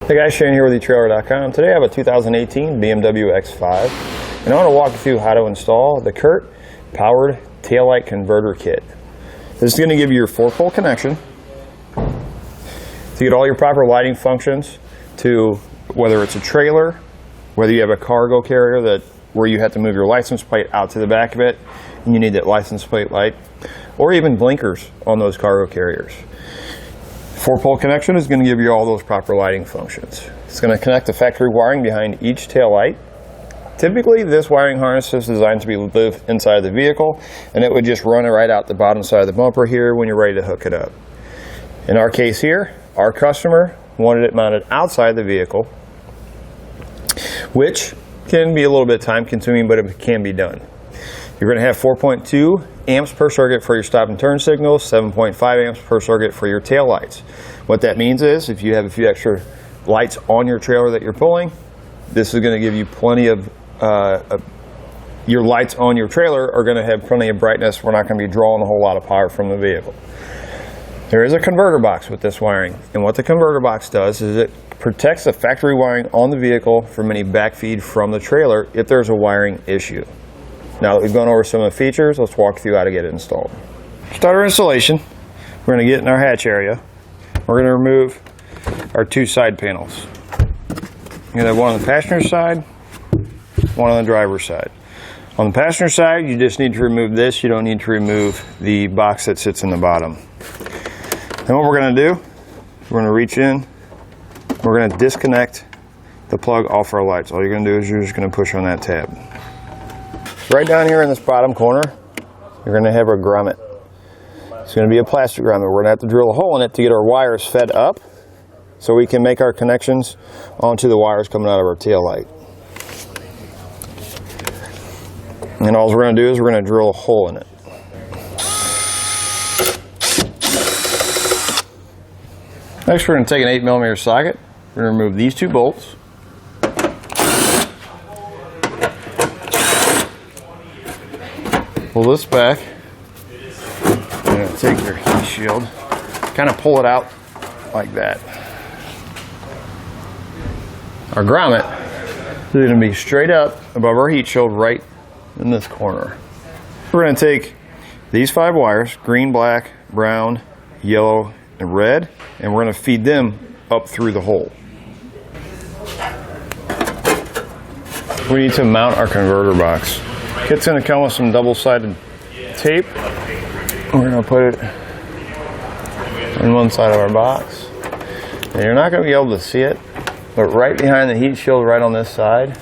Hey guys, Shane here with etrailer.com. Today I have a 2018 BMW X5 and I want to walk you through how to install the Curt powered taillight converter kit. This is going to give you your 4-pole connection to get all your proper lighting functions, to whether it's a trailer, whether you have a cargo carrier where you have to move your license plate out to the back of it and you need that license plate light, or even blinkers on those cargo carriers. 4-pole connection is going to give you all those proper lighting functions. It's going to connect the factory wiring behind each tail light. Typically this wiring harness is designed to be live inside the vehicle, and it would just run it right out the bottom side of the bumper here when you're ready to hook it up. In our case here, our customer wanted it mounted outside the vehicle, which can be a little bit time consuming, but it can be done. You're going to have 4.2 amps per circuit for your stop and turn signals, 7.5 amps per circuit for your tail lights. What that means is if you have a few extra lights on your trailer that you're pulling, this is going to give you plenty of, your lights on your trailer are going to have plenty of brightness. We're not going to be drawing a whole lot of power from the vehicle. There is a converter box with this wiring, and what the converter box does is it protects the factory wiring on the vehicle from any backfeed from the trailer if there's a wiring issue. Now that we've gone over some of the features, let's walk through how to get it installed. Start our installation. We're going to get in our hatch area. We're going to remove our 2 side panels. You're going to have one on the passenger side, one on the driver's side. On the passenger side, you just need to remove this. You don't need to remove the box that sits in the bottom. Then what we're going to do, we're going to reach in, we're going to disconnect the plug off our lights. All you're going to do is you're just going to push on that tab. Right down here in this bottom corner, you're going to have a grommet. It's going to be a plastic grommet. We're going to have to drill a hole in it to get our wires fed up so we can make our connections onto the wires coming out of our tail light. And all we're going to do is we're going to drill a hole in it. Next, we're going to take an 8mm socket. We're going to remove these 2 bolts. Pull this back. You're going to take your heat shield, kind of pull it out like that. Our grommet is going to be straight up above our heat shield right in this corner. We're going to take these 5 wires, green, black, brown, yellow, and red, and we're going to feed them up through the hole. We need to mount our converter box. Kit's going to come with some double-sided tape. We're going to put it in one side of our box. And you're not going to be able to see it, but right behind the heat shield, right on this side,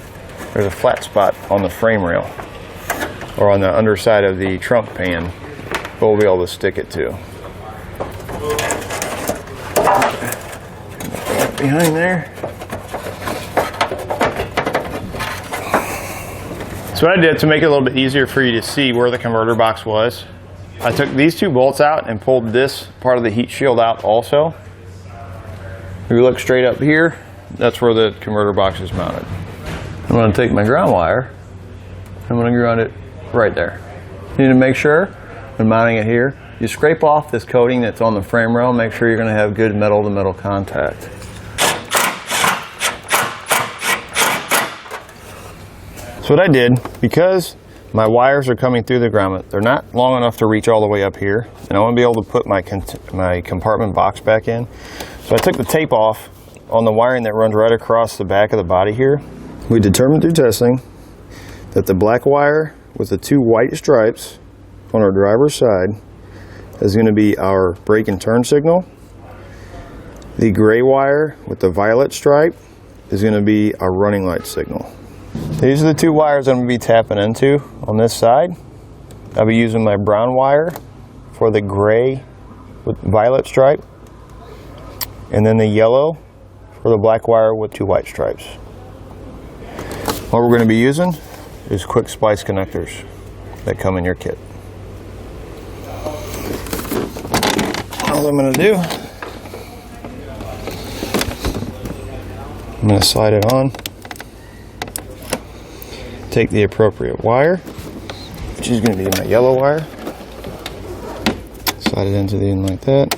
there's a flat spot on the frame rail, or on the underside of the trunk pan, we'll be able to stick it to. Behind there. So what I did to make it a little bit easier for you to see where the converter box was, I took these 2 bolts out and pulled this part of the heat shield out also. If you look straight up here, that's where the converter box is mounted. I'm going to take my ground wire, I'm going to ground it right there. You need to make sure when mounting it here, you scrape off this coating that's on the frame rail, make sure you're going to have good metal-to-metal contact. So what I did, because my wires are coming through the grommet, they're not long enough to reach all the way up here, and I want to be able to put my compartment box back in. So I took the tape off on the wiring that runs right across the back of the body here. We determined through testing that the black wire with the 2 white stripes on our driver's side is going to be our brake and turn signal. The gray wire with the violet stripe is going to be our running light signal. These are the 2 wires I'm going to be tapping into on this side. I'll be using my brown wire for the gray with violet stripe, and then the yellow for the black wire with 2 white stripes. What we're going to be using is quick splice connectors that come in your kit. All I'm going to do, I'm going to slide it on. Take the appropriate wire, which is going to be my yellow wire, slide it into the end like that,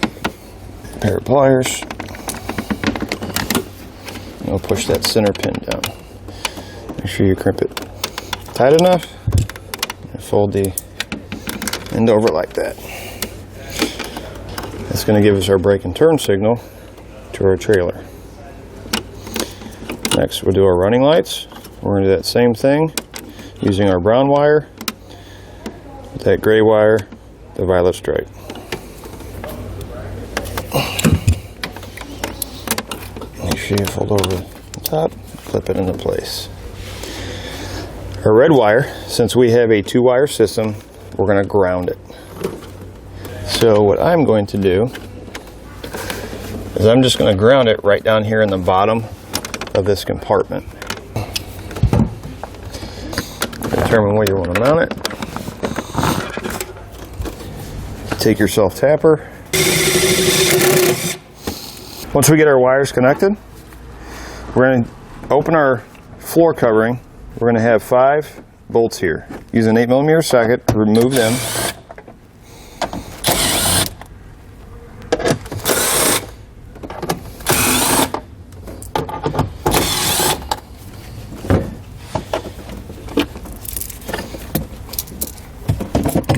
pair of pliers, We'll push that center pin down. Make sure you crimp it tight enough and fold the end over like that. That's going to give us our brake and turn signal to our trailer. Next, we'll do our running lights. We're going to do that same thing using our brown wire, with that gray wire, the violet stripe. Make sure you fold over the top, clip it into place. Our red wire, since we have a 2-wire system, we're going to ground it. So what I'm going to do is I'm just going to ground it right down here in the bottom of this compartment. Determine where you want to mount it. Take your self-tapper. Once we get our wires connected, we're going to open our floor covering. We're going to have 5 bolts here. Use an 8mm socket, remove them.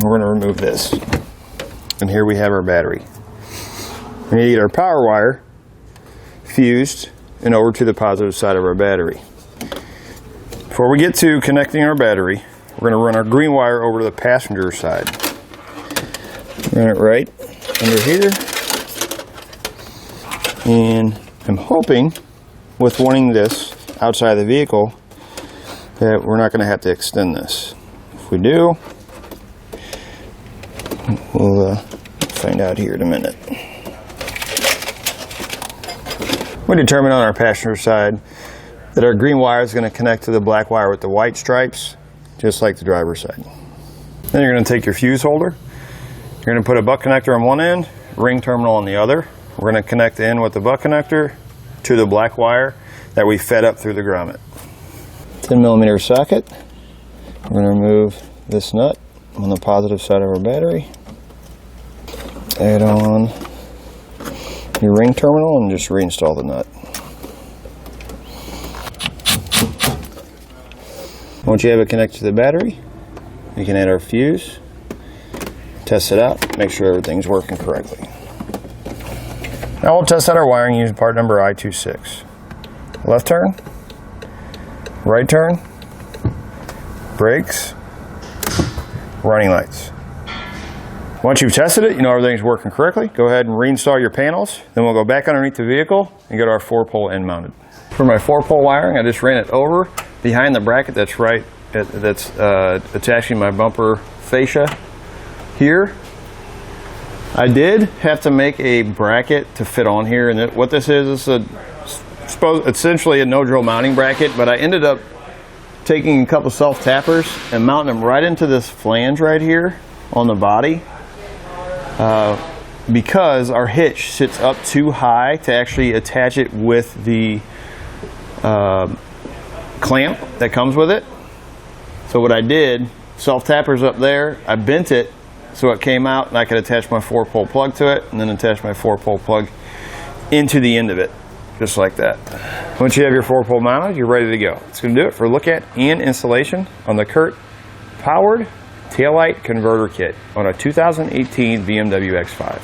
We're going to remove this. And here we have our battery. We need our power wire fused and over to the positive side of our battery. Before we get to connecting our battery, we're going to run our green wire over to the passenger side. Run it right under here. And I'm hoping, with wanting this outside the vehicle, that we're not going to have to extend this. If we do, we'll find out here in a minute. We determined on our passenger side that our green wire is going to connect to the black wire with the white stripes, just like the driver's side. Then you're going to take your fuse holder. You're going to put a butt connector on one end, ring terminal on the other. We're going to connect the end with the butt connector to the black wire that we fed up through the grommet. 10mm socket. We're going to remove this nut on the positive side of our battery. Add on your ring terminal and just reinstall the nut. Once you have it connected to the battery, you can add our fuse, test it out, make sure everything's working correctly. Now we'll test out our wiring using part number I26. Left turn, right turn, brakes, running lights. Once you've tested it, you know everything's working correctly, go ahead and reinstall your panels. Then we'll go back underneath the vehicle and get our 4-pole end mounted. For my 4-pole wiring, I just ran it over behind the bracket that's attaching my bumper fascia here. I did have to make a bracket to fit on here, and what this is essentially a no-drill mounting bracket, but I ended up taking a couple self-tappers and mounting them right into this flange right here on the body, because our hitch sits up too high to actually attach it with the clamp that comes with it. So what I did, self-tappers up there, I bent it so it came out and I could attach my 4-pole plug to it and then attach my 4-pole plug into the end of it, just like that. Once you have your 4-pole mounted, you're ready to go. It's going to do it for a look at and installation on the Curt powered taillight converter kit on a 2018 BMW X5.